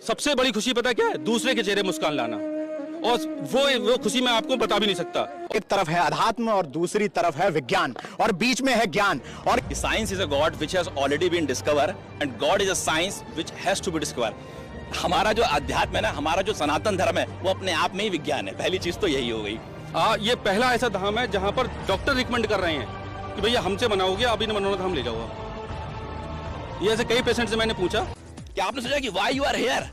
सबसे बड़ी खुशी पता क्या है? दूसरे के चेहरे मुस्कान लाना, और वो खुशी मैं आपको बता भी नहीं सकता। एक तरफ है अध्यात्म और दूसरी तरफ है विज्ञान, और बीच में है ज्ञान। और science is a god which has already been discover and god is a science which has to be discover. हमारा जो अध्यात्म है ना, हमारा जो सनातन धर्म है, वो अपने आप में ही विज्ञान है। पहली चीज तो यही हो गई। ये पहला ऐसा धाम है जहां पर डॉक्टर रिकमेंड कर रहे हैं कि भैया हमसे बनाओगे, आप इन मनोना धाम ले जाओ। ये ऐसे कई पेशेंट से मैंने पूछा कि आपने सोचा कि व्हाई यू आर हियर,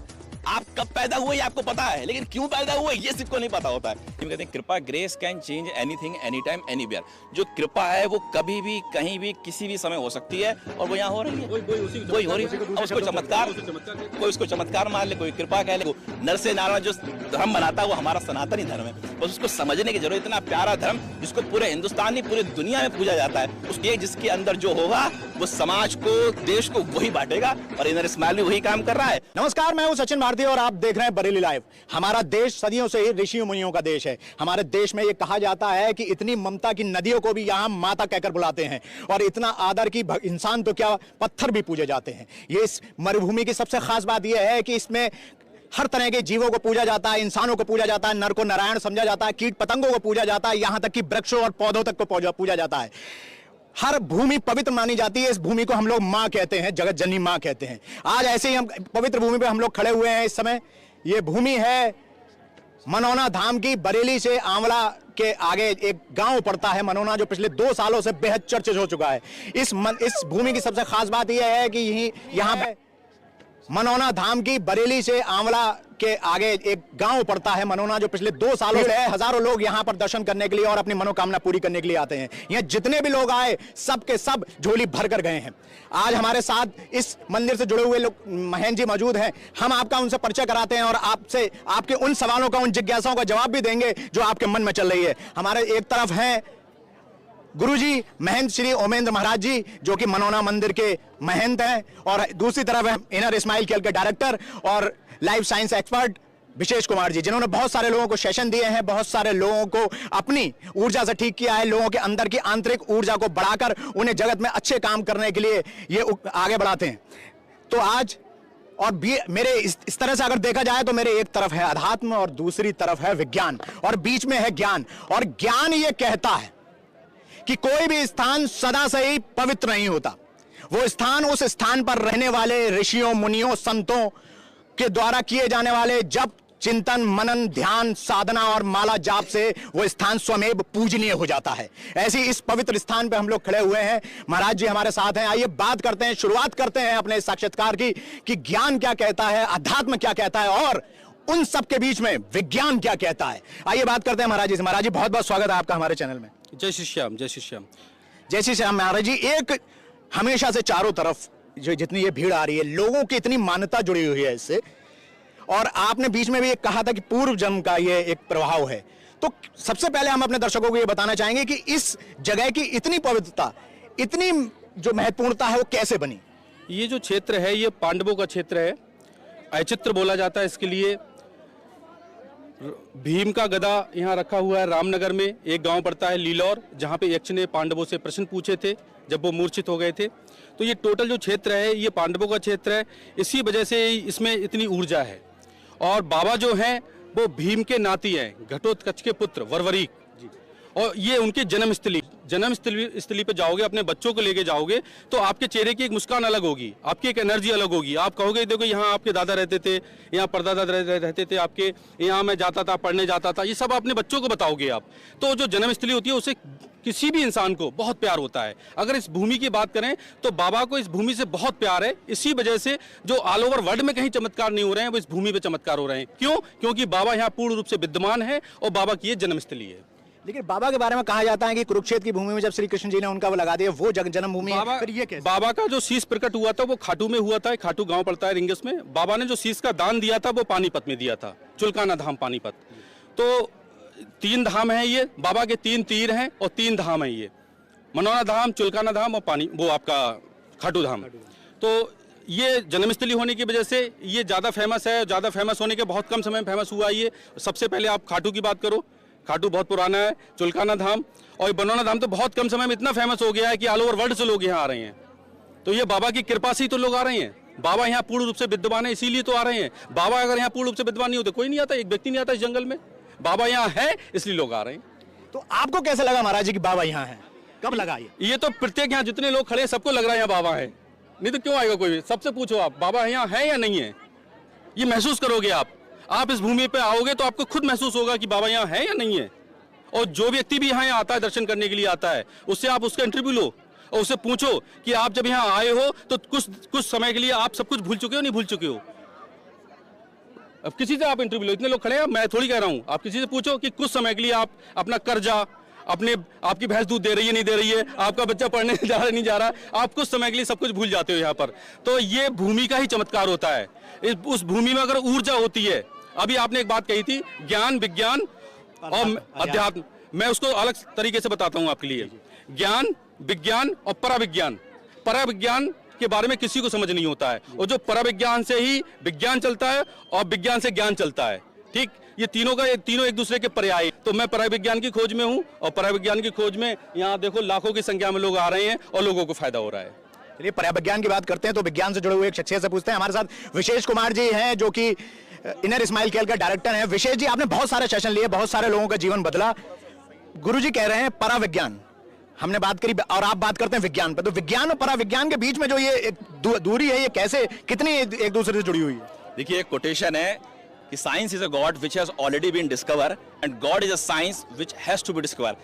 आप कब पैदा हुए ये आपको पता है, लेकिन क्यों पैदा हुए ये सिर्फ को नहीं पता होता है। कहते हैं कृपा, grace can change anything any time anywhere. जो कृपा है वो कभी भी कहीं भी किसी भी समय हो सकती है, और वो यहाँ हो रही है, कोई हो रही है। उसको चमत्कार, कोई उसको चमत्कार मान ले, कोई कृपा कह ले। नर से नारायण जो धर्म बनाता है वो हमारा सनातनी धर्म है, बस उसको समझने की जरूरत। इतना प्यारा धर्म जिसको पूरे हिंदुस्तान नहीं पूरे दुनिया में पूजा जाता है, उसके जिसके अंदर जो होगा वो समाज को, देश को वही बांटेगा, और इनर स्माइल भी वही काम कर रहा है। नमस्कार, मैं हूं सचिन भारती और आप देख रहे हैं बरेली लाइव। हमारा देश सदियों से ही ऋषियों मुनियों का देश है। हमारे देश में यह कहा जाता है कि इतनी ममता की नदियों को भी यहां माता कहकर बुलाते हैं, और इतना आदर की इंसान तो क्या पत्थर भी पूजे जाते हैं। ये इस मरुभूमि की सबसे खास बात यह है कि इसमें हर तरह के जीवों को पूजा जाता है, इंसानों को पूजा जाता है, नर को नारायण समझा जाता है, कीट पतंगों को पूजा जाता है, यहां तक कि वृक्षों और पौधों तक को पूजा जाता है। हर भूमि पवित्र मानी जाती है। इस भूमि को हम लोग मां कहते हैं, जगत जननी मां कहते हैं। आज ऐसे ही हम पवित्र भूमि पे हम लोग खड़े हुए हैं। इस समय ये भूमि है मनोना धाम की। बरेली से आंवला के आगे एक गांव पड़ता है मनोना, जो पिछले 2 सालों से बेहद चर्चित हो चुका है। इस भूमि की सबसे खास बात यह है कि यहाँ पे मनोना धाम की बरेली से आंवला के आगे एक गांव पड़ता है मनोना, जो पिछले 2 सालों से हजारों लोग यहां पर दर्शन करने के लिए और अपनी मनोकामना पूरी करने के लिए आते हैं। यहाँ जितने भी लोग आए सब के सब झोली भर कर गए हैं। आज हमारे साथ इस मंदिर से जुड़े हुए लोग महेंद्र जी मौजूद हैं। हम आपका उनसे परिचय कराते हैं और आपसे आपके उन सवालों का, उन जिज्ञासाओं का जवाब भी देंगे जो आपके मन में चल रही है। हमारे एक तरफ हैं गुरुजी महेंद्र श्री ओमेंद्र महाराज जी, जो कि मनोना मंदिर के महंत हैं, और दूसरी तरफ है इनर स्माइल केयर के डायरेक्टर और लाइफ साइंस एक्सपर्ट विशेष कुमार जी, जिन्होंने बहुत सारे लोगों को सेशन दिए हैं, बहुत सारे लोगों को अपनी ऊर्जा से ठीक किया है, लोगों के अंदर की आंतरिक ऊर्जा को बढ़ाकर उन्हें जगत में अच्छे काम करने के लिए ये आगे बढ़ाते हैं। तो आज और मेरे इस तरह से अगर देखा जाए तो मेरे एक तरफ है अध्यात्म और दूसरी तरफ है विज्ञान, और बीच में है ज्ञान। और ज्ञान ये कहता है कि कोई भी स्थान सदा से ही पवित्र नहीं होता। वो स्थान उस स्थान पर रहने वाले ऋषियों, मुनियों, संतों के द्वारा किए जाने वाले जप, चिंतन, मनन, ध्यान, साधना और माला जाप से वो स्थान स्वयं पूजनीय हो जाता है। ऐसी इस पवित्र स्थान पे हम लोग खड़े हुए हैं। महाराज जी हमारे साथ हैं। आइए बात करते हैं, शुरुआत करते हैं अपने साक्षात्कार की कि ज्ञान क्या कहता है, अध्यात्म क्या कहता है, और उन सब के बीच में विज्ञान क्या कहता है। आइए बात करते हैं महाराज जी से। महाराज जी बहुत बहुत स्वागत है आपका हमारे चैनल में। जय श्री श्याम, जय श्री श्याम, जय श्री श्याम। महाराज जी, एक हमेशा से चारों तरफ जो जितनी ये भीड़ आ रही है, लोगों की इतनी मान्यता जुड़ी हुई है इससे, और आपने बीच में भी एक कहा था कि पूर्व जन्म का ये एक प्रभाव है। तो सबसे पहले हम अपने दर्शकों को ये बताना चाहेंगे कि इस जगह की इतनी पवित्रता, इतनी जो महत्वपूर्णता है, वो कैसे बनी? ये जो क्षेत्र है ये पांडवों का क्षेत्र है। ऐचित्र बोला जाता है इसके लिए। भीम का गदा यहाँ रखा हुआ है। रामनगर में एक गांव पड़ता है लीलौर, जहाँ पे यक्ष ने पांडवों से प्रश्न पूछे थे जब वो मूर्छित हो गए थे। तो ये टोटल जो क्षेत्र है ये पांडवों का क्षेत्र है। इसी वजह से इसमें इतनी ऊर्जा है। और बाबा जो हैं वो भीम के नाती हैं, घटोत्कच के पुत्र वरवरीक जी। और ये उनकी जन्मस्थली पे जाओगे, अपने बच्चों को लेके जाओगे तो आपके चेहरे की एक मुस्कान अलग होगी, आपकी एक एनर्जी अलग होगी। आप कहोगे देखो यहाँ आपके दादा रहते थे, यहाँ परदादा रहते थे आपके, यहाँ मैं जाता था, पढ़ने जाता था। ये सब अपने बच्चों को बताओगे आप। तो जो जन्मस्थली होती है उसे किसी भी इंसान को बहुत प्यार होता है। अगर इस भूमि की बात करें तो बाबा को इस भूमि से बहुत प्यार है। इसी वजह से जो ऑल ओवर वर्ल्ड में कहीं चमत्कार नहीं हो रहे हैं, वो इस भूमि पे चमत्कार हो रहे हैं। क्यों? क्योंकि बाबा यहाँ पूर्ण रूप से विद्यमान है और बाबा की ये जन्मस्थली है। लेकिन बाबा के बारे में कहा जाता है कि कुरुक्षेत्र की भूमि में जब श्री कृष्ण जी ने उनका वो लगा दिया, वो जन्मभूमि है। फिर ये कैसे? बाबा का जो शीश प्रकट हुआ था वो खाटू में हुआ था। खाटू गांव पड़ता है रिंगस में। बाबा ने जो शीश का दान दिया था वो पानीपत में दिया था, चुलकाना धाम पानीपत। तो 3 धाम है ये, बाबा के 3 तीर हैं और 3 धाम है ये, मनोना धाम, चुलकाना धाम और वो आपका खाटू धाम। तो ये जन्मस्थली होने की वजह से ये ज़्यादा फेमस है। ज़्यादा फेमस होने के बहुत कम समय में फेमस हुआ ये। सबसे पहले आप खाटू की बात करो, खाटू बहुत पुराना है। चुलकाना धाम और बनोना धाम तो बहुत कम समय में इतना फेमस हो गया है कि ऑल ओवर वर्ल्ड से लोग यहाँ आ रहे हैं। तो ये बाबा की कृपा से ही तो लोग आ रहे हैं। बाबा यहाँ पूर्ण रूप से विद्यमान है, इसीलिए तो आ रहे हैं। बाबा अगर यहाँ पूर्ण रूप से विद्यमान नहीं होते, कोई नहीं आता, एक व्यक्ति नहीं आता इस जंगल में। बाबा यहाँ है इसलिए लोग आ रहे हैं। तो आपको कैसे लगा महाराज जी कि बाबा यहाँ है? कब लगा ये तो प्रत्येक यहाँ जितने लोग खड़े हैं सबको लग रहा है यहाँ बाबा है, नहीं तो क्यों आएगा कोई? सबसे पूछो आप, बाबा यहाँ है या नहीं है, ये महसूस करोगे आप इस भूमि पे आओगे तो आपको खुद महसूस होगा कि बाबा यहाँ है या नहीं है। और जो व्यक्ति भी यहाँ आता है, दर्शन करने के लिए आता है, उससे आप उसका इंटरव्यू लो और उससे पूछो कि आप जब यहाँ आए हो तो कुछ समय के लिए आप सब कुछ भूल चुके हो, नहीं भूल चुके हो। अब किसी से आप इंटरव्यू लो, इतने लोग खड़े हैं, मैं थोड़ी कह रहा हूँ, आप किसी से पूछो कि कुछ समय के लिए आप अपना कर्जा, आपकी भैंस दूध दे रही है नहीं दे रही है, आपका बच्चा पढ़ने जा रहा नहीं जा रहा, आप कुछ समय के लिए सब कुछ भूल जाते हो यहाँ पर। तो ये भूमि का ही चमत्कार होता है। उस भूमि में अगर ऊर्जा होती है, अभी आपने एक बात कही थी, ज्ञान, विज्ञान और अध्यात्म, मैं उसको अलग तरीके से बताता हूँ आपके लिए। ज्ञान, विज्ञान और पराविज्ञान। पराविज्ञान के बारे में किसी को समझ नहीं होता है, और जो पराविज्ञान से ही विज्ञान चलता है और विज्ञान से ज्ञान चलता है। ठीक, ये तीनों एक दूसरे के पर्याय। तो मैं पराविज्ञान की खोज में हूँ, और पराविज्ञान की खोज में यहाँ देखो लाखों की संख्या में लोग आ रहे हैं और लोगों को फायदा हो रहा है। चलिए पराविज्ञान की बात करते हैं तो विज्ञान से जुड़े हुए एक शख्सियत से पूछते हैं। हमारे साथ विशेष कुमार जी हैं, जो कि इनर स्माइल खेल का डायरेक्टर हैं। विशेष जी, आपने बहुत सारे सेशन लिए, बहुत सारे लोगों का जीवन बदला। गुरुजी कह रहे हैं पराविज्ञान, हमने बात करी, और आप बात करते हैं विज्ञान पर। तो विज्ञान और पराविज्ञान के बीच में जो ये एक दूरी है, ये कैसे, कितनी एक दूसरे से जुड़ी हुई है? देखिए, एक कोटेशन है कि science is a god which has already been discover and god is a science which has to be discover.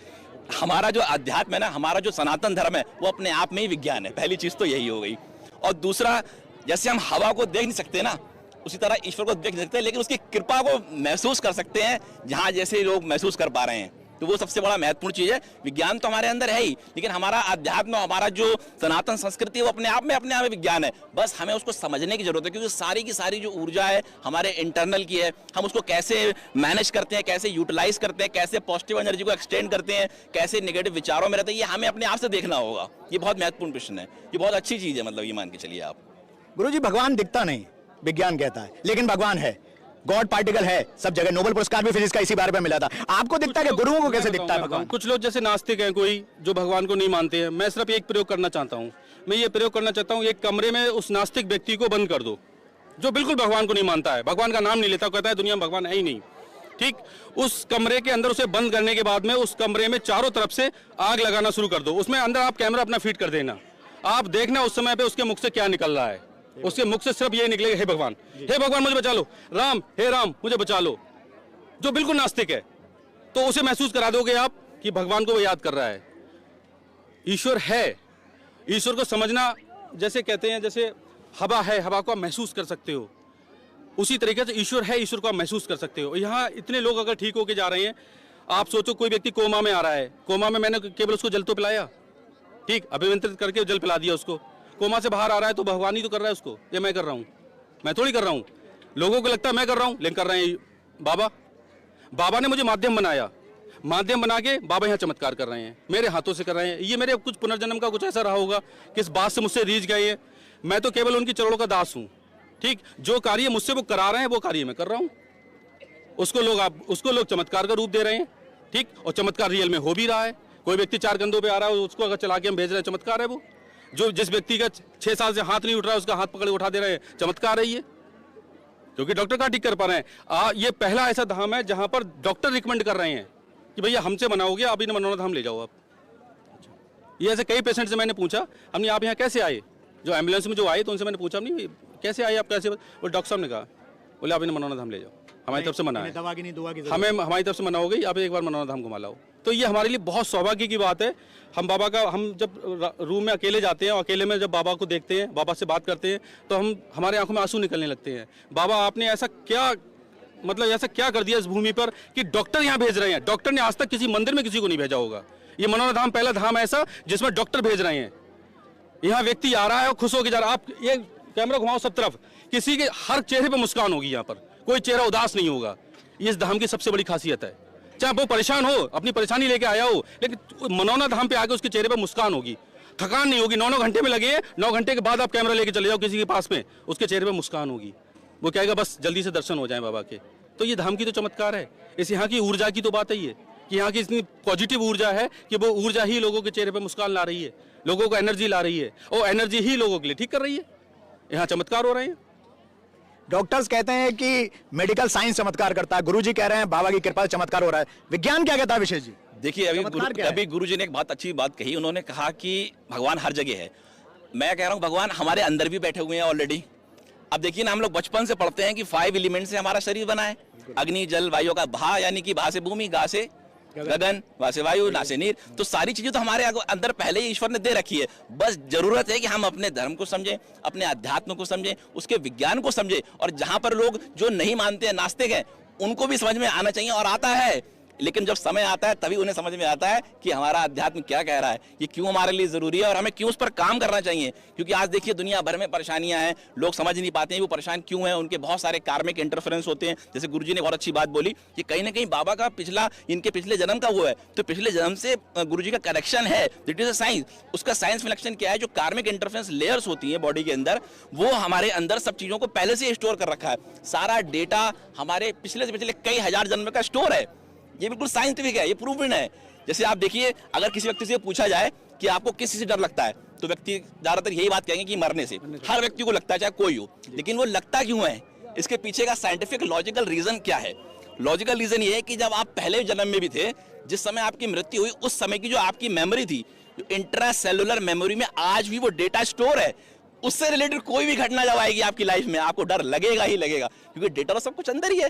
हमारा जो अध्यात्म है ना, हमारा जो सनातन धर्म है, वो अपने आप में ही विज्ञान है। पहली चीज तो यही हो गई। और दूसरा, जैसे हम हवा को देख नहीं सकते ना, उसी तरह ईश्वर को देख नहीं सकते, लेकिन उसकी कृपा को महसूस कर सकते हैं, जहां जैसे लोग महसूस कर पा रहे हैं। तो वो सबसे बड़ा महत्वपूर्ण चीज है। विज्ञान तो हमारे अंदर है ही, लेकिन हमारा अध्यात्म, हमारा जो सनातन संस्कृति है, वो अपने आप में विज्ञान है। बस हमें उसको समझने की जरूरत है, क्योंकि सारी की सारी जो ऊर्जा है हमारे इंटरनल की है, हम उसको कैसे मैनेज करते हैं, कैसे यूटिलाइज करते हैं, कैसे पॉजिटिव एनर्जी को एक्सटेंड करते हैं, कैसे नेगेटिव विचारों में रहते हैं, ये हमें अपने आप से देखना होगा। ये बहुत महत्वपूर्ण प्रश्न है, ये बहुत अच्छी चीज है, मतलब ये मान के चलिए आप। गुरुजी, भगवान दिखता नहीं, विज्ञान कहता है, लेकिन भगवान है, गॉड पार्टिकल है सब जगह। नोबेल पुरस्कार भी फिजिक्स का इसी बारे में मिला था। आपको दिखता है कि गुरुओं को कैसे दिखता है भगवान? कुछ लोग जैसे नास्तिक हैं, कोई जो भगवान को नहीं मानते हैं। मैं सिर्फ एक प्रयोग करना चाहता हूँ, मैं ये प्रयोग करना चाहता हूँ, एक कमरे में उस नास्तिक व्यक्ति को बंद कर दो जो बिल्कुल भगवान को नहीं मानता है, भगवान का नाम नहीं लेता, कहता है दुनिया में भगवान है ही नहीं। ठीक, उस कमरे के अंदर उसे बंद करने के बाद में उस कमरे में चारों तरफ से आग लगाना शुरू कर दो। उसमें अंदर आप कैमरा अपना फीड कर देना, आप देखना उस समय पे उसके मुख से क्या निकल रहा है। उसके मुख से सिर्फ ये निकलेगा, हे भगवान मुझे बचा लो, राम, हे राम मुझे बचा लो। जो बिल्कुल नास्तिक है, तो उसे महसूस करा दोगे आप कि भगवान को वो याद कर रहा है, ईश्वर है। ईश्वर को समझना, जैसे कहते हैं, जैसे हवा है, हवा को आप महसूस कर सकते हो, उसी तरीके से ईश्वर है, ईश्वर को आप महसूस कर सकते हो। यहाँ इतने लोग अगर ठीक होके जा रहे हैं, आप सोचो कोई व्यक्ति कोमा में आ रहा है, कोमा में मैंने केवल उसको जल तो पिलाया, ठीक, अभिमंत्रित करके जल पिला दिया उसको। कोमा से बाहर आ रहा है तो भगवान ही तो कर रहा है उसको, ये मैं कर रहा हूँ, मैं थोड़ी कर रहा हूँ। लोगों को लगता है मैं कर रहा हूँ, लेकिन कर रहे हैं बाबा ने मुझे माध्यम बनाया, माध्यम बना के बाबा यहाँ चमत्कार कर रहे हैं, मेरे हाथों से कर रहे हैं। ये मेरे कुछ पुनर्जन्म का कुछ ऐसा रहा होगा, किस बात से मुझसे रीझ गए हैं, मैं तो केवल उनकी चरणों का दास हूँ। ठीक, जो कार्य मुझसे वो करा रहे हैं, वो कार्य मैं कर रहा हूँ। उसको लोग चमत्कार का रूप दे रहे हैं। ठीक, और चमत्कार रियल में हो भी रहा है। कोई व्यक्ति 4 कंधों पे आ रहा है, उसको अगर चला के हम भेज रहे हैं, चमत्कार है वो। जो जिस व्यक्ति का 6 साल से हाथ नहीं उठ रहा है, उसका हाथ पकड़ उठा दे रहे हैं, चमत्कार है ये, क्योंकि डॉक्टर का ठीक कर पा रहे हैं। ये पहला ऐसा धाम है जहां पर डॉक्टर रिकमेंड कर रहे हैं कि भैया हमसे मनाओगे, आप इन्हें मनोरथ धाम ले जाओ आप। ये ऐसे कई पेशेंट से मैंने पूछा, हमने आप यहाँ कैसे आए, जो एम्बुलेंस में जो आए तो उनसे मैंने पूछा, नहीं कैसे आए आप, कैसे, वो डॉक्टर साहब ने कहा, बोले आप इन्हें मनोरथ धाम ले जाओ, हमारी तरफ से मना है, हमें हमारी तरफ से मना हो गई, आप एक बार मनोरथ धाम घुमा लाओ। तो ये हमारे लिए बहुत सौभाग्य की बात है। हम बाबा का, हम जब रूम में अकेले जाते हैं और अकेले में जब बाबा को देखते हैं, बाबा से बात करते हैं, तो हमारे आंखों में आंसू निकलने लगते हैं। बाबा आपने ऐसा क्या, मतलब ऐसा क्या कर दिया इस भूमि पर कि डॉक्टर यहाँ भेज रहे हैं। डॉक्टर ने आज तक किसी मंदिर में किसी को नहीं भेजा होगा। ये मनोरथ धाम पहला धाम ऐसा जिसमें डॉक्टर भेज रहे हैं। यहाँ व्यक्ति आ रहा है और खुश होकर जा रहा है। आप ये कैमरा घुमाओ सब तरफ, किसी के हर चेहरे पर मुस्कान होगी, यहाँ पर कोई चेहरा उदास नहीं होगा। ये इस धाम की सबसे बड़ी खासियत है। चाहे वो परेशान हो, अपनी परेशानी लेके आया हो, लेकिन मनोरथ धाम पे आके उसके चेहरे पर मुस्कान होगी, थकान नहीं होगी। 9 घंटे में लगे, 9 घंटे के बाद आप कैमरा लेके चले जाओ किसी के पास में, उसके चेहरे पर मुस्कान होगी। वो कहेगा बस जल्दी से दर्शन हो जाए बाबा के। तो ये धाम की तो चमत्कार है। इस यहाँ की ऊर्जा की तो बात है ये, कि यहाँ की इतनी पॉजिटिव ऊर्जा है कि वो ऊर्जा ही लोगों के चेहरे पर मुस्कान ला रही है, लोगों को एनर्जी ला रही है, और एनर्जी ही लोगों के लिए ठीक कर रही है। यहाँ चमत्कार हो रहे हैं। डॉक्टर्स कहते हैं कि मेडिकल साइंस चमत्कार करता है, गुरुजी कह रहे हैं बाबा की कृपा से चमत्कार हो रहा है। विज्ञान क्या कहता है विशेष जी? देखिए, अभी गुरुजी ने एक बहुत अच्छी बात कही। उन्होंने कहा कि भगवान हर जगह है। मैं कह रहा हूँ भगवान हमारे अंदर भी बैठे हुए हैं ऑलरेडी। अब देखिए ना, हम लोग बचपन से पढ़ते हैं कि 5 एलिमेंट से हमारा शरीर बना है, अग्नि जल वायु का भा, यानी कि भा से भूमि, गा से गगन, वा से वायु, ना से नीर। तो सारी चीजें तो हमारे अंदर पहले ही ईश्वर ने दे रखी है। बस जरूरत है कि हम अपने धर्म को समझें, अपने अध्यात्म को समझें, उसके विज्ञान को समझें। और जहां पर लोग जो नहीं मानते हैं, नास्तिक हैं, उनको भी समझ में आना चाहिए, और आता है। लेकिन जब समय आता है तभी उन्हें समझ में आता है कि हमारा अध्यात्म क्या कह रहा है, ये क्यों हमारे लिए जरूरी है और हमें क्यों उस पर काम करना चाहिए। क्योंकि आज देखिए दुनिया भर में परेशानियां हैं, लोग समझ नहीं पाते हैं वो परेशान क्यों हैं। उनके बहुत सारे कार्मिक इंटरफेरेंस होते हैं। जैसे गुरुजी ने बहुत अच्छी बात बोली कि कहीं ना कहीं बाबा का इनके पिछले जन्म का वो है, तो पिछले जन्म से गुरुजी का कनेक्शन है। That is a science. उसका साइंस कनेक्शन क्या है? जो कार्मिक इंटरफेरेंस लेयर्स होती है बॉडी के अंदर, वो हमारे अंदर सब चीजों को पहले से स्टोर कर रखा है। सारा डेटा हमारे पिछले से पिछले कई हजार जन्म का स्टोर है। ये बिल्कुल साइंटिफिक है, ये प्रूवन है। जैसे आप देखिए, अगर किसी व्यक्ति से पूछा जाए कि आपको किस चीज से डर लगता है, तो व्यक्ति ज्यादातर यही बात कहेंगे कि मरने से। हर व्यक्ति को लगता है, चाहे कोई हो। लेकिन वो लगता क्यों है? इसके पीछे का साइंटिफिक लॉजिकल रीजन क्या है? लॉजिकल रीजन ये है कि जब आप पहले जन्म में भी थे, जिस समय आपकी मृत्यु हुई, उस समय की जो आपकी मेमोरी थी, जो इंट्रा सेलुलर मेमोरी में आज भी वो डेटा स्टोर है। उससे रिलेटेड कोई भी घटना जब आएगी आपकी लाइफ में, आपको डर लगेगा ही लगेगा, क्योंकि डेटा तो सब कुछ अंदर ही है।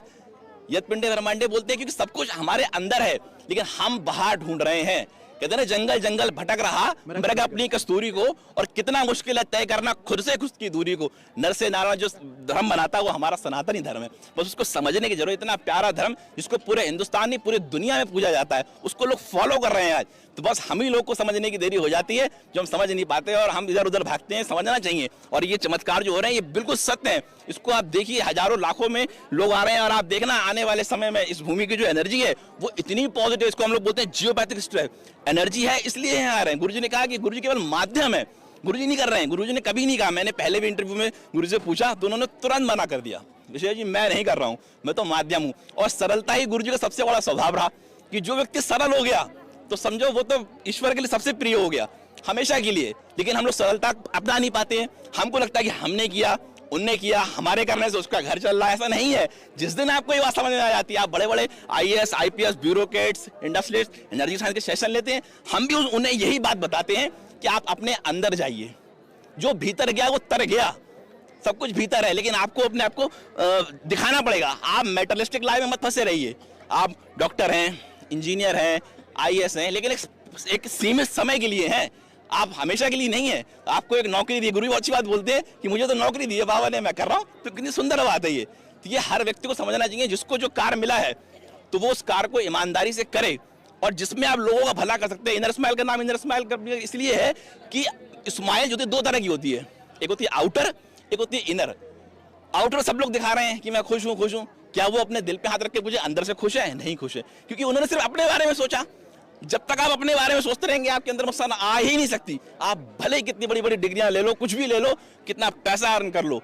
यत पिंडे ब्रह्मांडे बोलते हैं, क्योंकि सब कुछ हमारे अंदर है, लेकिन हम बाहर ढूंढ रहे हैं। कहते हैं ना, जंगल जंगल भटक रहा मृग अपनी कस्तूरी को, और कितना मुश्किल है तय करना खुद से खुद की दूरी को। नर से नारायण जो धर्म बनाता है वो हमारा सनातनी धर्म है। बस उसको समझने की जरूरत। इतना प्यारा धर्म जिसको पूरे हिंदुस्तान नहीं पूरी दुनिया में पूजा जाता है, उसको लोग फॉलो कर रहे हैं आज। तो बस हम ही लोग को समझने की देरी हो जाती है, जो हम समझ नहीं पाते और हम इधर उधर भागते हैं। समझना चाहिए। और ये चमत्कार जो हो रहे हैं, ये बिल्कुल सत्य है। इसको आप देखिए, हजारों लाखों में लोग आ रहे हैं, और आप देखना आने वाले समय में इस भूमि की जो एनर्जी है वो इतनी पॉजिटिव, इसको हम लोग बोलते हैं जियोपैथिक एनर्जी है, इसलिए यहाँ आ रहे हैं। गुरुजी ने कहा कि गुरुजी केवल माध्यम है, गुरुजी नहीं कर रहे हैं। गुरुजी ने कभी नहीं कहा। मैंने पहले भी इंटरव्यू में गुरुजी से पूछा तो उन्होंने तुरंत मना कर दिया, विशेष जी मैं नहीं कर रहा हूँ, मैं तो माध्यम हूँ। और सरलता ही गुरुजी का सबसे बड़ा स्वभाव रहा, कि जो व्यक्ति सरल हो गया तो समझो वो तो ईश्वर के लिए सबसे प्रिय हो गया हमेशा के लिए। लेकिन हम लोग सरलता अपना नहीं पाते हैं। हमको लगता है कि हमने किया, उनने किया, हमारे करने से उसका घर चल रहा है। ऐसा नहीं है। जिस दिन आपको ये बात समझ में आ जाती है, आप बड़े बड़े IAS IPS bureaucrats, industrialist, energy science के सेशन लेते हैं, हम भी उन्हें यही बात बताते हैं कि आप अपने अंदर जाइए। जो भीतर गया वो तर गया। सब कुछ भीतर है, लेकिन आपको अपने आप को दिखाना पड़ेगा। आप मेटलिस्टिक लाइफ में मत फंसे रहिए। आप डॉक्टर हैं, इंजीनियर हैं, IAS हैं, लेकिन एक सीमित समय के लिए हैं। आप हमेशा के लिए नहीं है। आपको एक नौकरी दी, गुरु अच्छी बात बोलते हैं कि मुझे तो नौकरी दी है बाबा ने, मैं कर रहा हूँ। तो कितनी सुंदर बात है ये। तो ये हर व्यक्ति को समझना चाहिए। जिसको जो कार्य मिला है तो वो उस कार्य को ईमानदारी से करे, और जिसमें आप लोगों का भला कर सकते हैं। इनर स्माइल का नाम इनर स्माइल इसलिए है कि स्माइल जो होती है दो तरह की होती है। एक होती है आउटर, एक होती है इनर। आउटर सब लोग दिखा रहे हैं कि मैं खुश हूँ खुश हूँ। क्या वो अपने दिल पे हाथ रख के पूछे अंदर से खुश है? नहीं खुश है, क्योंकि उन्होंने सिर्फ अपने बारे में सोचा। जब तक आप अपने बारे में सोचते रहेंगे, आपके अंदर मुस्कान आ ही नहीं सकती। आप भले ही कितनी बड़ी बड़ी डिग्रियां ले लो, कुछ भी ले लो, कितना पैसा अर्न कर लो।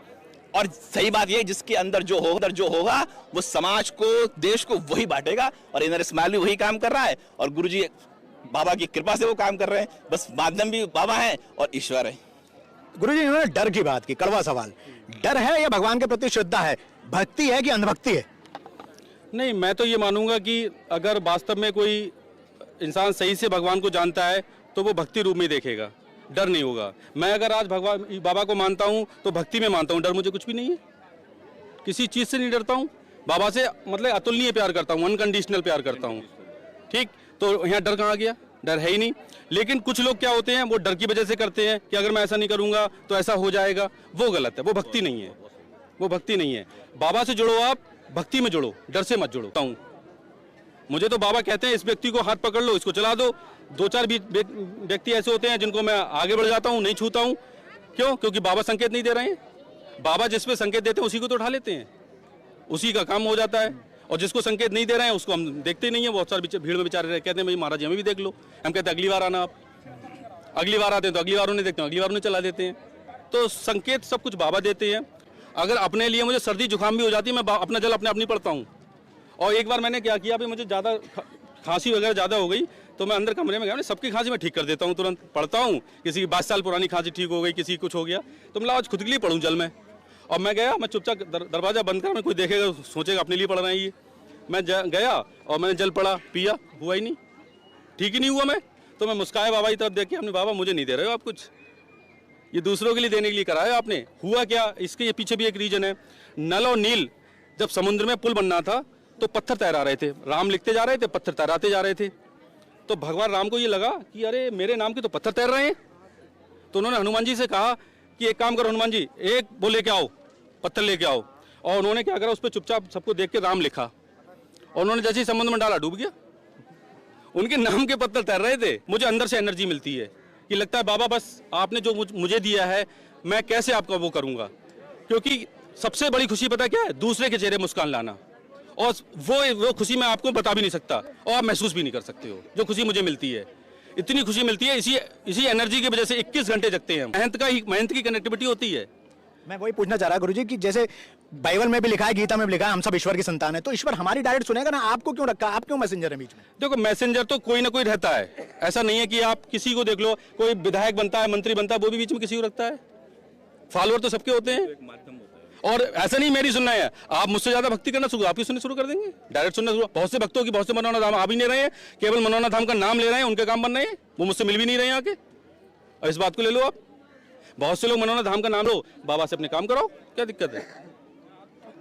और सही बात यह, जिसके अंदर जो होगा वो समाज को, देश को वही बांटेगा। और इनर स्माइल भी वही काम कर रहा है, और गुरुजी बाबा की कृपा से वो काम कर रहे हैं। बस माध्यम भी बाबा है और ईश्वर है। गुरुजी ने डर की बात की, कड़वा सवाल। डर है या भगवान के प्रति श्रद्धा है? भक्ति है कि अंधभक्ति है? नहीं, मैं तो ये मानूंगा कि अगर वास्तव में कोई इंसान सही से भगवान को जानता है तो वो भक्ति रूप में देखेगा, डर नहीं होगा। मैं अगर आज भगवान बाबा को मानता हूँ तो भक्ति में मानता हूँ, डर मुझे कुछ भी नहीं है। किसी चीज़ से नहीं डरता हूँ। बाबा से मतलब अतुलनीय प्यार करता हूँ, अनकंडीशनल प्यार करता हूँ। ठीक, तो यहाँ डर कहाँ गया? डर है ही नहीं। लेकिन कुछ लोग क्या होते हैं, वो डर की वजह से करते हैं कि अगर मैं ऐसा नहीं करूँगा तो ऐसा हो जाएगा। वो गलत है, वो भक्ति नहीं है, वो भक्ति नहीं है। बाबा से जुड़ो, आप भक्ति में जुड़ो, डर से मत जुड़ो। मुझे तो बाबा कहते हैं इस व्यक्ति को हाथ पकड़ लो, इसको चला दो। 2-4 व्यक्ति ऐसे होते हैं जिनको मैं आगे बढ़ जाता हूँ, नहीं छूता हूँ। क्यों? क्योंकि बाबा संकेत नहीं दे रहे हैं। बाबा जिस पे संकेत देते हैं उसी को तो उठा लेते हैं, उसी का काम हो जाता है। और जिसको संकेत नहीं दे रहे हैं उसको हम देखते नहीं है। बहुत सारे भीड़ में बेचारे कहते हैं भाई महाराज हमें भी देख लो। हम कहते हैं अगली बार आना आप। अगली बार आते हैं तो अगली बार उन्हें देखते हैं, अगली बार उन्हें चला देते हैं। तो संकेत सब कुछ बाबा देते हैं। अगर अपने लिए मुझे सर्दी जुकाम भी हो जाती है, मैं अपना जल अपने आप नहीं पड़ता हूँ। और एक बार मैंने क्या किया, अभी मुझे ज़्यादा खांसी वगैरह ज़्यादा हो गई, तो मैं अंदर कमरे में गया, सबकी खांसी मैं ठीक कर देता हूँ, तुरंत पढ़ता हूँ। किसी की 22 साल पुरानी खांसी ठीक हो गई, किसी की कुछ हो गया, तो मैं आज खुद के लिए पढ़ूँ जल में। और मैं गया, मैं चुपचाप दरवाजा बंद कर, मैं कोई देखेगा सोचेगा अपने लिए पढ़ रहे हैं ये। मैं गया और मैंने जल पढ़ा, पिया, हुआ ही नहीं, ठीक ही नहीं हुआ। मैं तो मैं मुस्काया बाबा की तरफ देख के, अपने बाबा मुझे नहीं दे रहे हो आप कुछ, ये दूसरों के लिए देने के लिए कराया आपने। हुआ क्या, इसके ये पीछे भी एक रीजन है। नल और नील, जब समुद्र में पुल बनना था तो पत्थर तैरा रहे थे, राम लिखते जा रहे थे, पत्थर तैराते जा रहे थे। तो भगवान राम को ये लगा कि अरे मेरे नाम के तो पत्थर तैर रहे हैं। तो उन्होंने हनुमान जी से कहा कि एक काम करो हनुमान जी, एक वो लेके आओ, पत्थर लेके आओ। और उन्होंने क्या करा, उस पर चुपचाप सबको देख के राम लिखा, और उन्होंने जैसे ही समुद्र में डाला डूब गया। उनके नाम के पत्थर तैर रहे थे। मुझे अंदर से एनर्जी मिलती है कि लगता है बाबा बस आपने जो मुझे दिया है, मैं कैसे आपका वो करूँगा। क्योंकि सबसे बड़ी खुशी पता क्या है, दूसरे के चेहरे मुस्कान लाना। और वो खुशी मैं आपको बता भी नहीं सकता, और आप महसूस भी नहीं कर सकते हो जो खुशी मुझे मिलती है। इतनी खुशी मिलती है, इसी एनर्जी की वजह से 21 घंटे जगते हैं। मेहनत की कनेक्टिविटी होती है। मैं वही पूछना चाह रहा गुरुजी कि जैसे बाइबल में भी लिखा है, गीता में भी लिखा है, हम सब ईश्वर की संतान है, तो ईश्वर हमारी डायरेक्ट सुनेगा ना, आपको क्यों रखा, आप क्यों मैसेंजर है बीच में? देखो मैसेंजर तो कोई ना कोई रहता है, ऐसा नहीं है कि आप किसी को देख लो, कोई विधायक बनता है, मंत्री बनता है, वो भी बीच में किसी को रखता है। फॉलोअर तो सबके होते हैं। और ऐसा नहीं मेरी सुनना है, आप मुझसे ज्यादा भक्ति करना शुरू, आपकी सुननी शुरू कर देंगे, डायरेक्ट सुनना शुरू। बहुत से भक्तों की, बहुत से मनोना धाम आ भी नहीं रहे हैं, केवल मनोना धाम का नाम ले रहे हैं, उनके काम बन रहे हैं, वो मुझसे मिल भी नहीं रहे हैं आके। और इस बात को ले लो आप, बहुत से लोग मनोना धाम का नाम लो, बाबा से अपने काम कराओ, क्या दिक्कत है?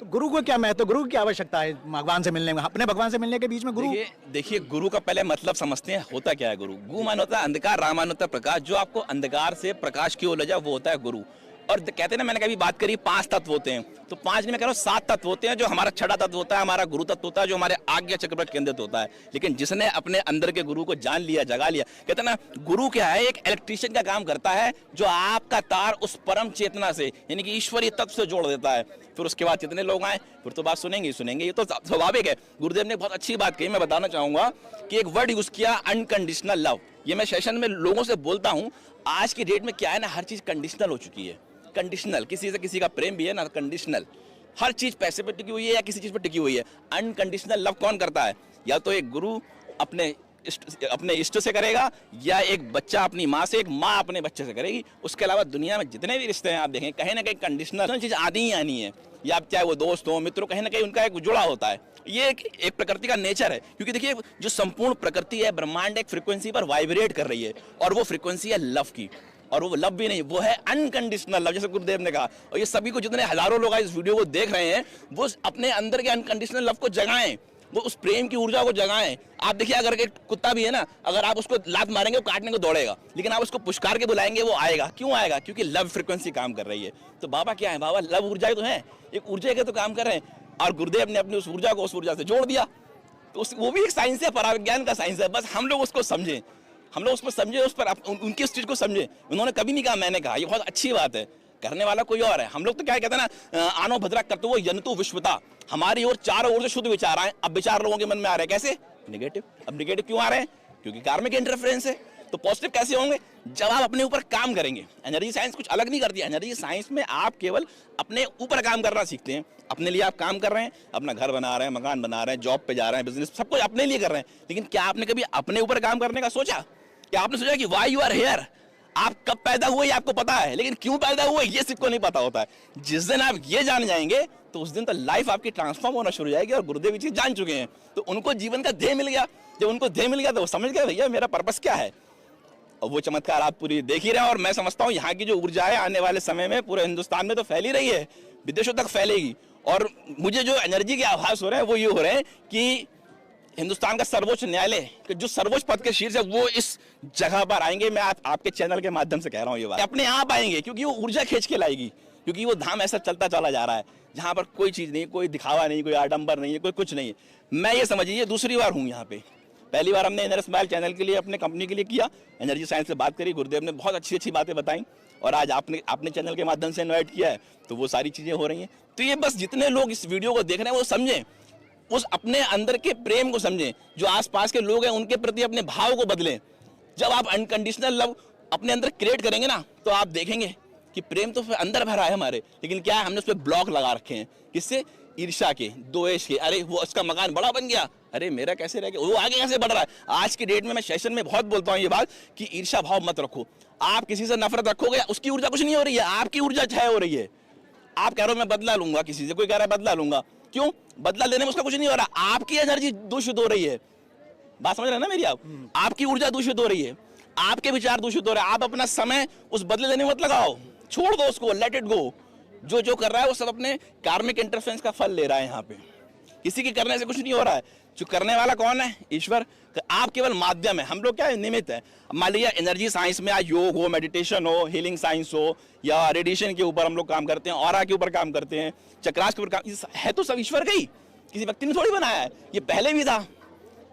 तो गुरु को क्या महत्व, गुरु की क्या आवश्यकता है भगवान से मिलने में, अपने भगवान से मिलने के बीच में? गुरु देखिए गुरु का पहले मतलब समझते हैं, होता क्या है गुरु। गु मान होता है अंधकार, राम मान होता है प्रकाश। जो आपको अंधकार से प्रकाश की ओर ले जाए वो होता है गुरु। और कहते हैं ना, मैंने कभी बात करी 5 तत्व होते हैं, तो 5 नहीं मैं कह रहा हूँ 7 तत्व होते हैं। जो हमारा छठा तत्व होता है, हमारा गुरु तत्व होता है, जो हमारे आज्ञा चक्र पर केंद्रित होता है। लेकिन जिसने अपने अंदर के गुरु को जान लिया, जगा लिया, कहते हैं ना गुरु क्या है, एक इलेक्ट्रिशियन का काम करता है, जो आपका तार उस परम चेतना से यानी कि ईश्वरीय तत्व से जोड़ देता है। फिर उसके बाद कितने लोग आए, फिर तो बात सुनेंगे, ये तो स्वाभाविक है। गुरुदेव ने बहुत अच्छी बात कही, मैं बताना चाहूंगा कि एक वर्ड यूज किया, अनकंडीशनल लव। ये मैं सेशन में लोगों से बोलता हूँ, आज की डेट में क्या है ना, हर चीज कंडीशनल हो चुकी है। कंडीशनल, किसी से किसी का प्रेम भी है ना कंडीशनल, हर चीज पैसे पे टिकी हुई है या किसी चीज पे टिकी हुई है। अनकंडीशनल लव कौन करता है? या तो एक गुरु अपने इष्ट से करेगा, या एक बच्चा अपनी माँ से, एक माँ अपने बच्चे से करेगी। उसके अलावा दुनिया में जितने भी रिश्ते हैं आप देखें, कहीं ना कहीं कंडीशनल चीज आनी ही आनी है। या आप चाहे वो दोस्त हो, मित्र हो, कहीं ना कहीं उनका एक जुड़ा होता है। ये एक प्रकृति का नेचर है। क्योंकि देखिए जो संपूर्ण प्रकृति है, ब्रह्मांड एक फ्रीक्वेंसी पर वाइब्रेट कर रही है, और वो फ्रीक्वेंसी है लव की। और वो लव भी नहीं, वो है अनकंडीशनल लव, जैसे गुरुदेव ने कहा। और ये सभी को, जितने हजारों लोग इस वीडियो को देख रहे हैं, वो अपने अंदर के अनकंडीशनल लव को जगाएं, वो उस प्रेम की ऊर्जा को जगाएं। आप देखिए, अगर एक कुत्ता भी है ना, अगर आप उसको लात मारेंगे वो काटने को दौड़ेगा, लेकिन आप उसको पुचकार के बुलाएंगे वो आएगा। क्यों आएगा? क्योंकि लव फ्रीक्वेंसी काम कर रही है। तो बाबा क्या है? बाबा लव ऊर्जा तो है, एक ऊर्जा के तो काम कर रहे हैं। और गुरुदेव ने अपनी उस ऊर्जा को उस ऊर्जा से जोड़ दिया। तो वो भी एक साइंस है, पराविज्ञान का साइंस है। बस हम लोग उसको समझें, हम लोग उस पर समझे, उस पर उनकी उस चीज को समझे। उन्होंने कभी नहीं कहा मैंने कहा, ये बहुत अच्छी बात है। करने वाला कोई और है। हम लोग तो क्या कहते हैं ना, आनो भद्रा करते वो यंतु विश्वता। हमारी ओर चारों ओर से शुद्ध विचार आए। अब विचार लोगों के मन में आ रहे हैं कैसे? नेगेटिव। अब नेगेटिव क्यों आ रहे हैं? क्योंकि कार्मिक इंटरफेरेंस है। तो पॉजिटिव कैसे होंगे? जब आप अपने ऊपर काम करेंगे। एनर्जी साइंस कुछ अलग नहीं करती है। एनर्जी साइंस में आप केवल अपने ऊपर काम करना सीखते हैं। अपने लिए आप काम कर रहे हैं, अपना घर बना रहे हैं, मकान बना रहे हैं, जॉब पे जा रहे हैं, बिजनेस, सब कुछ अपने लिए कर रहे हैं। लेकिन क्या आपने कभी अपने ऊपर काम करने का सोचा? क्या आपने सोचा कि व्हाई यू आर हियर? आप कब पैदा हुए ये आपको पता है, लेकिन क्यों पैदा हुए ये सबको नहीं पता होता है। जिस दिन आप ये जान जाएंगे तो उस दिन तो लाइफ आपकी ट्रांसफॉर्म होना शुरू हो जाएगी। और गुरुदेव जी जान चुके हैं, तो उनको जीवन का ध्येय मिल गया। जब उनको ध्येय मिल गया तो वो समझ गए भैया मेरा पर्पस क्या है। और वो चमत्कार आप पूरी देख ही रहे हैं। और मैं समझता हूँ यहाँ की जो ऊर्जा है आने वाले समय में पूरे हिंदुस्तान में तो फैल ही रही है, विदेशों तक फैलेगी। और मुझे जो एनर्जी के आभास हो रहे हैं वो ये हो रहे हैं कि हिंदुस्तान का सर्वोच्च न्यायालय के जो सर्वोच्च पद के शीर्ष है वो इस जगह पर आएंगे। मैं आपके चैनल के माध्यम से कह रहा हूँ ये बात, अपने आप आएंगे। क्योंकि वो ऊर्जा खींच के लाएगी। क्योंकि वो धाम ऐसा चलता चला जा रहा है जहाँ पर कोई चीज नहीं, कोई दिखावा नहीं, कोई आडंबर नहीं है, कोई कुछ नहीं है। मैं ये समझिए दूसरी बार हूँ यहाँ पे। पहली बार हमने इनर स्माइल चैनल के लिए, अपने कंपनी के लिए किया, एनर्जी साइंस से बात करी, गुरुदेव ने बहुत अच्छी अच्छी बातें बताई। और आज आपने चैनल के माध्यम से इन्वाइट किया है, तो वो सारी चीजें हो रही हैं। तो ये बस जितने लोग इस वीडियो को देख रहे हैं वो समझें, उस अपने अंदर के प्रेम को समझें, जो आसपास के लोग हैं उनके प्रति अपने भाव को बदलें। जब आप अनकंडीशनल लव अपने अंदर क्रिएट करेंगे ना, तो आप देखेंगे कि प्रेम तो अंदर भरा है हमारे, लेकिन क्या है हमने उस पर ब्लॉक लगा रखे हैं। किससे? ईर्ष्या के, द्वेष के, अरे वो उसका मकान बड़ा बन गया, अरे मेरा कैसे रह गया, वो आगे कैसे बढ़ रहा है। आज की डेट में मैं सेशन में बहुत बोलता हूँ ये बात कि ईर्ष्या भाव मत रखो। आप किसी से नफरत रखोगे, उसकी ऊर्जा कुछ नहीं हो रही है, आपकी ऊर्जा क्षय हो रही है। आप कह रहे हो मैं बदला लूंगा किसी से, कोई कह रहा है बदला लूंगा, क्यों? बदला लेने में उसका कुछ नहीं हो रहा, आपकी एनर्जी दूषित हो रही है। बात समझ रहे हैं ना मेरी आप? आपकी ऊर्जा दूषित हो रही है, आपके विचार दूषित हो रहे हैं। आप अपना समय उस बदले लेने में मत लगाओ, छोड़ दो उसको, लेट इट गो। जो जो कर रहा है वो सब अपने कार्मिक इंटरफेरेंस का फल ले रहा है। यहाँ पे किसी के करने से कुछ नहीं हो रहा है। जो करने वाला कौन है? ईश्वर। आप केवल माध्यम है, हम लोग क्या है? निमित्त है। मान लीजिए एनर्जी साइंस में आज योग हो, मेडिटेशन हो, हीलिंग साइंस हो, या रेडिएशन के ऊपर हम लोग काम करते हैं, ऑरा के ऊपर काम करते हैं, चक्रास के ऊपर काम, है तो सब ईश्वर का ही, किसी व्यक्ति ने थोड़ी बनाया है। ये पहले भी था,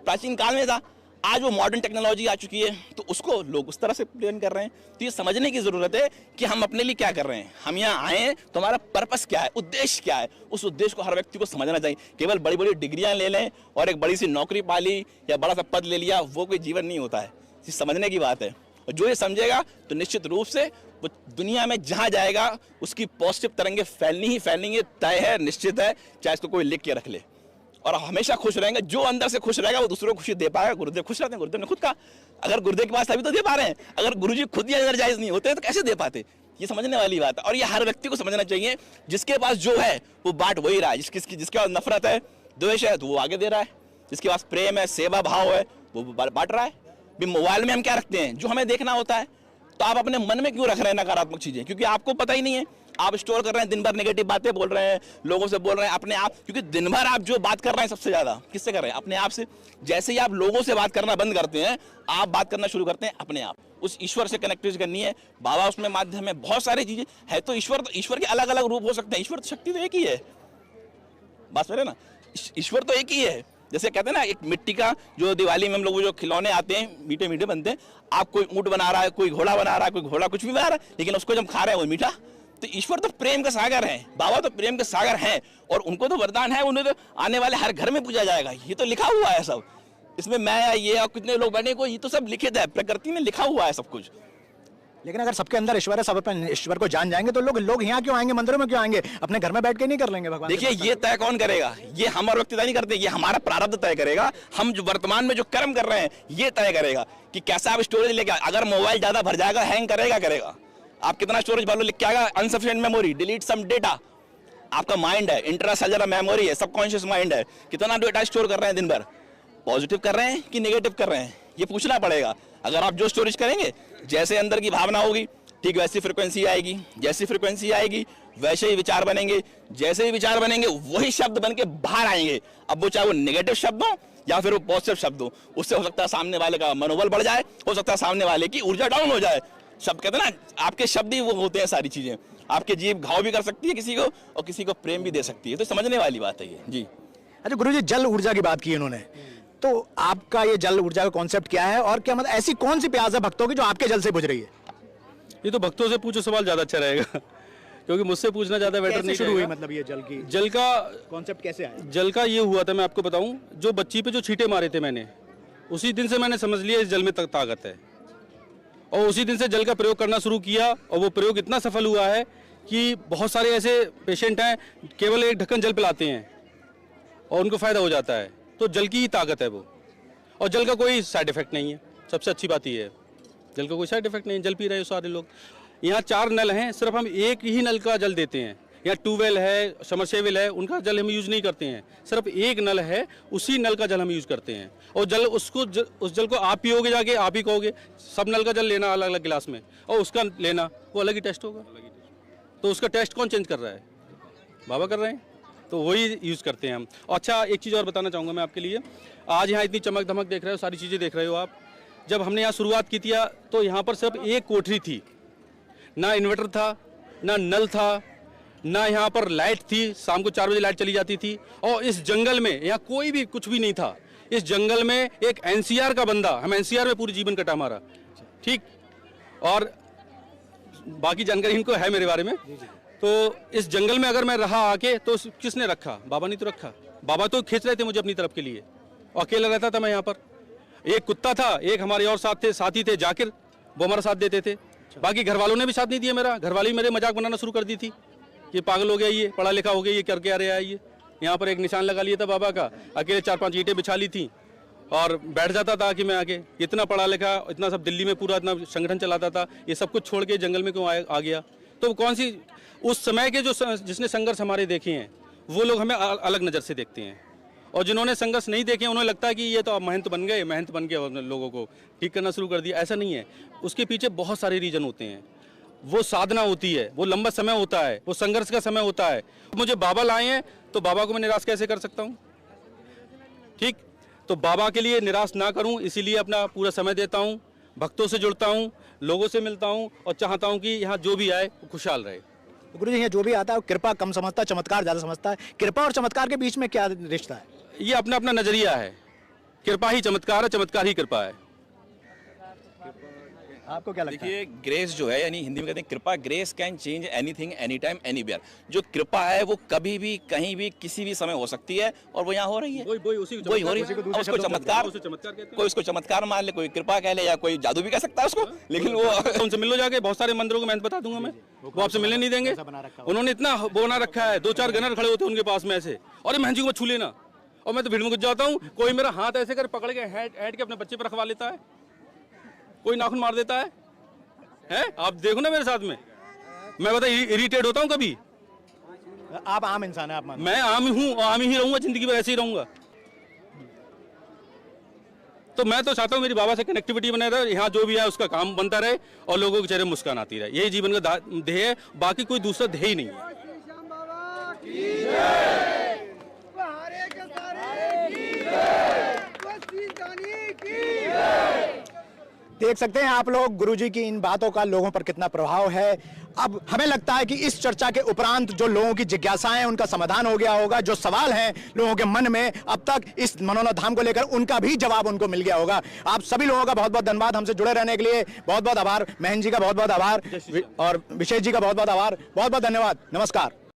प्राचीन काल में था। आज वो मॉडर्न टेक्नोलॉजी आ चुकी है तो उसको लोग उस तरह से प्लान कर रहे हैं। तो ये समझने की जरूरत है कि हम अपने लिए क्या कर रहे हैं। हम यहाँ आए हैं तो हमारा पर्पस क्या है, उद्देश्य क्या है। उस उद्देश्य को हर व्यक्ति को समझना चाहिए। केवल बड़ी बड़ी डिग्रियां ले लें और एक बड़ी सी नौकरी पा ली या बड़ा सा पद ले लिया, वो कोई जीवन नहीं होता है। ये समझने की बात है। और जो ये समझेगा तो निश्चित रूप से वो दुनिया में जहाँ जाएगा उसकी पॉजिटिव तरंगे फैलनी ही फैलनी है, तय है, निश्चित है, चाहे इसको कोई लिख के रख ले। और हमेशा खुश रहेंगे। जो अंदर से खुश रहेगा वो दूसरों को खुशी दे पाएगा। गुरुदेव खुश रहते हैं, गुरुदेव ने खुद कहा, अगर गुरुदेव के पास तभी तो दे पा रहे हैं। अगर गुरुजी खुद ही एनर्जाइज नहीं होते तो कैसे दे पाते? ये समझने वाली बात है। और ये हर व्यक्ति को समझना चाहिए। जिसके पास जो है वो बांट वही रहा है। जिसके पास नफरत है, द्वेष है, तो वो आगे दे रहा है। जिसके पास प्रेम है, सेवा भाव है, वो बांट रहा है। भी मोबाइल में हम क्या रखते हैं? जो हमें देखना होता है। तो आप अपने मन में क्यों रख रहे हैं नकारात्मक चीजें? क्योंकि आपको पता ही नहीं है। आप स्टोर कर रहे हैं, दिन भर नेगेटिव बातें बोल रहे हैं, लोगों से बोल रहे हैं, अपने आप। क्योंकि दिन भर आप जो बात कर रहे हैं सबसे ज्यादा किससे कर रहे हैं? अपने आप से। जैसे ही आप लोगों से बात करना बंद करते हैं, आप बात करना शुरू करते हैं अपने आप। उस ईश्वर से कनेक्टिविटी करनी है। बाबा उसमें माध्यम है, बहुत सारी चीजें है। तो ईश्वर के अलग अलग रूप हो सकते हैं। ईश्वर शक्ति तो एक ही है। बात समझ रहे ना? ईश्वर तो एक ही है। जैसे कहते हैं ना, एक मिट्टी का जो दिवाली में हम लोग जो खिलौने आते हैं मीठे मीठे बनते हैं, आप कोई ऊंट बना रहा है, कोई घोड़ा बना रहा है, कोई घोड़ा कुछ भी बना रहा है, लेकिन उसको जब खा रहे हैं वो मीठा। तो ईश्वर तो प्रेम का सागर है, बाबा तो प्रेम के सागर हैं, और उनको तो वरदान है, उन्हें तो आने वाले हर घर में पूजा जाएगा। ये तो लिखा हुआ है सब। इसमें मैं या ये और कितने लोग बैठे को, ये तो सब लिखित है, प्रकृति में लिखा हुआ है सब कुछ। लेकिन अगर सबके अंदर ईश्वर है, सब अपने ईश्वर को जान जाएंगे तो लोग यहाँ क्यों आएंगे? मंदिरों में क्यों आएंगे? अपने घर में बैठ के नहीं कर लेंगे भगवान? देखिए, ये तय कौन करेगा? ये हम और व्यक्ति तय नहीं करते, ये हमारा प्रारब्ध तय करेगा। हम जो वर्तमान में जो कर्म कर रहे हैं ये तय करेगा कि कैसा आप स्टोरेज लेके। अगर मोबाइल ज्यादा भर जाएगा, हैंग करेगा। आप कितना स्टोरेज भर लो, लिख के आएगा अनसफिशिएंट मेमोरी, डिलीट सम डेटा। आपका माइंड है, इंट्रासेलुलर मेमोरी है, सबकॉन्शियस माइंड है। कितना डेटा स्टोर कर रहे हैं दिन भर? पॉजिटिव कर रहे हैं कि नेगेटिव कर रहे हैं? ये पूछना पड़ेगा। अगर आप जो स्टोरेज करेंगे, जैसे अंदर की भावना होगी, ठीक वैसी फ्रीक्वेंसी आएगी। जैसी फ्रीक्वेंसी आएगी वैसे ही विचार बनेंगे। जैसे ही विचार बनेंगे वही शब्द बन के बाहर आएंगे। अब वो चाहे वो नेगेटिव शब्द हो या फिर वो पॉजिटिव शब्द हो, उससे हो सकता है सामने वाले का मनोबल बढ़ जाए, हो सकता है सामने वाले की ऊर्जा डाउन हो जाए। शब्द कहते हैं ना, आपके शब्द ही वो होते हैं सारी चीजें। आपके जीभ घाव भी कर सकती है किसी को, और किसी को प्रेम भी दे सकती है। तो समझने वाली बात है ये। जी अच्छा गुरुजी, जल ऊर्जा की बात की इन्होंने, तो आपका ये जल ऊर्जा का कॉन्सेप्ट क्या है? और क्या मतलब ऐसी कौन सी प्यास है भक्तों की जो आपके जल से बुझ रही है? ये तो भक्तों से पूछो सवाल ज्यादा अच्छा रहेगा, क्योंकि मुझसे पूछना ज्यादा बेटर नहीं शुरू हुई? रहेगा। मतलब ये जल का कॉन्सेप्ट कैसे आया? जल का ये हुआ था, मैं आपको बताऊं, जो बच्ची पे जो छींटे मारे थे मैंने, उसी दिन से मैंने समझ लिया इस जल में ताकत है। और उसी दिन से जल का प्रयोग करना शुरू किया, और वो प्रयोग इतना सफल हुआ है कि बहुत सारे ऐसे पेशेंट हैं केवल एक ढक्कन जल पिलाते हैं और उनको फायदा हो जाता है। तो जल की ही ताकत है वो। और जल का कोई साइड इफेक्ट नहीं है, सबसे अच्छी बात ये है। जल का कोई साइड इफेक्ट नहीं, जल पी रहे हो सारे लोग। यहाँ 4 नल हैं, सिर्फ हम एक ही नल का जल देते हैं। यहाँ ट्यूबवेल है, समरसेबल है, उनका जल हम यूज़ नहीं करते हैं। सिर्फ एक नल है, उसी नल का जल हम यूज़ करते हैं। और जल उस जल को आप पियोगे जाके, आप ही कहोगे। सब नल का जल लेना अलग अलग गिलास में, और उसका लेना वो अलग ही टेस्ट होगा। तो उसका टेस्ट कौन चेंज कर रहा है? बाबा कर रहे हैं, तो वही यूज़ करते हैं हम। अच्छा, एक चीज़ और बताना चाहूँगा मैं आपके लिए। आज यहाँ इतनी चमक धमक देख रहे हो, सारी चीज़ें देख रहे हो आप। जब हमने यहाँ शुरुआत की थी तो यहाँ पर सिर्फ एक कोठरी थी, ना इन्वर्टर था, ना नल था, ना यहाँ पर लाइट थी। शाम को 4 बजे लाइट चली जाती थी। और इस जंगल में यहाँ कोई भी कुछ भी नहीं था। इस जंगल में एक एनसीआर का बंदा, हम एनसीआर में पूरी जीवन कटा हमारा, ठीक। और बाकी जानकारी इनको है मेरे बारे में। तो इस जंगल में अगर मैं रहा आके तो किसने रखा? बाबा ने तो रखा। बाबा तो खींच रहे थे मुझे अपनी तरफ के लिए। अकेला रहता था मैं यहाँ पर। एक कुत्ता था, एक हमारे और साथी थे जाकिर, वो हमारा साथ देते थे। बाकी घर वालों ने भी साथ नहीं दिया मेरा। घर वाले मेरे मजाक बनाना शुरू कर दी थी कि पागल हो गया, ये पढ़ा लिखा हो गया, ये करके आ रहा है ये। यहाँ पर एक निशान लगा लिया था बाबा का, अकेले 4-5 ईंटें बिछा ली थी और बैठ जाता था कि मैं आके। इतना पढ़ा लिखा, इतना सब दिल्ली में पूरा इतना संगठन चलाता था, ये सब कुछ छोड़ के जंगल में क्यों आ गया? तो कौन सी उस समय के जो जिसने संघर्ष हमारे देखे हैं वो लोग हमें अलग नज़र से देखते हैं, और जिन्होंने संघर्ष नहीं देखे उन्हें लगता है कि ये तो महंत बन के लोगों को ठीक करना शुरू कर दिया। ऐसा नहीं है, उसके पीछे बहुत सारे रीजन होते हैं। वो साधना होती है, वो लंबा समय होता है, वो संघर्ष का समय होता है। मुझे बाबा लाए हैं तो बाबा को मैं निराश कैसे कर सकता हूँ? ठीक, तो बाबा के लिए निराश ना करूँ, इसीलिए अपना पूरा समय देता हूँ, भक्तों से जुड़ता हूँ, लोगों से मिलता हूँ और चाहता हूँ कि यहाँ जो भी आए वो खुशहाल रहे। गुरु जी, यहाँ जो भी आता है वो कृपा कम समझता है, चमत्कार ज़्यादा समझता है। कृपा और चमत्कार के बीच में क्या रिश्ता है? ये अपना अपना नजरिया है। कृपा ही चमत्कार है, चमत्कार ही कृपा है। आपको क्या लगता है? देखिए, ग्रेस जो है, यानी हिंदी में कहते हैं कृपा, grace can change anything any time anywhere. जो कृपा है वो कभी भी कहीं भी किसी भी समय हो सकती है, और वो यहाँ हो रही है, वही हो रही है। उसको चमत्कार, कोई उसको चमत्कार मान ले, कोई कृपा कह ले, या कोई जादू भी कह सकता है उसको, लेकिन वो उनसे मिल लो जाके, बहुत सारे मंदिरों को मैं बता दूंगा मैं, वो आपसे मिलने नहीं देंगे। उन्होंने इतना बना रखा है, 2-4 गनर खड़े होते हैं उनके पास में ऐसे, और महंजी को छू लेना, और मैं तो भीड़ में घुस जाता हूँ। कोई मेरा हाथ ऐसे कर पकड़ के ऐड के अपने बच्चे पर रखवा लेता है, कोई नाखून मार देता है। आप देखो ना मेरे साथ में, मैं बता इरिटेट होता हूँ कभी। आप आम इंसान है, आप मैं आम हूँ और आम ही रहूंगा, जिंदगी भर ऐसे ही रहूंगा। तो मैं तो चाहता हूँ मेरी बाबा से कनेक्टिविटी बने रहे, यहाँ जो भी है उसका काम बनता रहे और लोगों के चेहरे मुस्कान आती रहे। यही जीवन का ध्येय है, बाकी कोई दूसरा ध्येय ही नहीं है। देख सकते हैं आप लोग गुरुजी की इन बातों का लोगों पर कितना प्रभाव है। अब हमें लगता है कि इस चर्चा के उपरांत जो लोगों की जिज्ञासाएं उनका समाधान हो गया होगा, जो सवाल हैं लोगों के मन में अब तक इस मनोनाथ धाम को लेकर उनका भी जवाब उनको मिल गया होगा। आप सभी लोगों का बहुत बहुत धन्यवाद, हमसे जुड़े रहने के लिए बहुत बहुत आभार। महन जी का बहुत बहुत आभार और विशेष जी का बहुत बहुत आभार, बहुत बहुत धन्यवाद। नमस्कार।